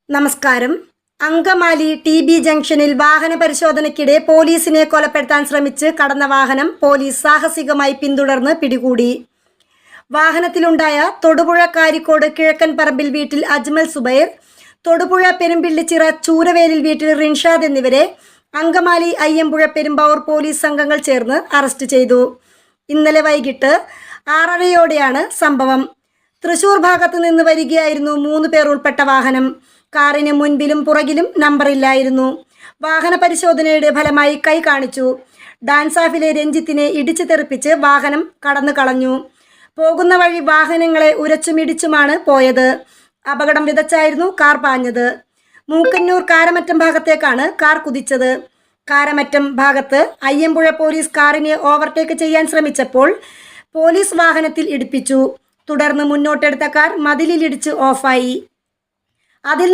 നമസ്കാരം. അങ്കമാലി ടി.ബി. ജംഗ്ഷനിൽ വാഹന പരിശോധനയ്ക്കിടെ പോലീസിനെ കൊലപ്പെടുത്താൻ ശ്രമിച്ച് കടന്ന വാഹനം പോലീസ് സാഹസികമായി പിന്തുടർന്ന് പിടികൂടി. വാഹനത്തിലുണ്ടായ തൊടുപുഴ കാരിക്കോട് കിഴക്കൻ പറമ്പിൽ വീട്ടിൽ അജ്മൽ സുബൈർ, തൊടുപുഴ പെരുമ്പിള്ളിച്ചിറ ചൂരവേലിൽ വീട്ടിൽ റിൻഷാദ് എന്നിവരെ അങ്കമാലി അയ്യമ്പുഴ പെരുമ്പാവൂർ പോലീസ് സംഘങ്ങൾ ചേർന്ന് അറസ്റ്റ് ചെയ്തു. ഇന്നലെ വൈകിട്ട് 6:30യോടെയാണ് സംഭവം. തൃശൂർ ഭാഗത്ത് നിന്ന് വരികയായിരുന്നു 3 പേർ ഉൾപ്പെട്ട വാഹനം. കാറിന് മുൻപിലും പുറകിലും നമ്പറില്ലായിരുന്നു. വാഹന പരിശോധനയുടെ ഫലമായി കൈ കാണിച്ചു. ഡാൻസാഫിലെ രഞ്ജിത്തിനെ ഇടിച്ചു തെറിപ്പിച്ച് വാഹനം കടന്നു കളഞ്ഞു. പോകുന്ന വഴി വാഹനങ്ങളെ ഉരച്ചുമിടിച്ചുമാണ് പോയത്. അപകടം വിതച്ചായിരുന്നു കാർ പാഞ്ഞത്. മൂക്കന്നൂർ കാരമറ്റം ഭാഗത്തേക്കാണ് കാർ കുതിച്ചത്. കാരമറ്റം ഭാഗത്ത് അയ്യമ്പുഴ പോലീസ് കാറിനെ ഓവർടേക്ക് ചെയ്യാൻ ശ്രമിച്ചപ്പോൾ പോലീസ് വാഹനത്തിൽ ഇടിപ്പിച്ചു. തുടർന്ന് മുന്നോട്ടെടുത്ത കാർ മതിലിലിടിച്ച് ഓഫായി. അതിൽ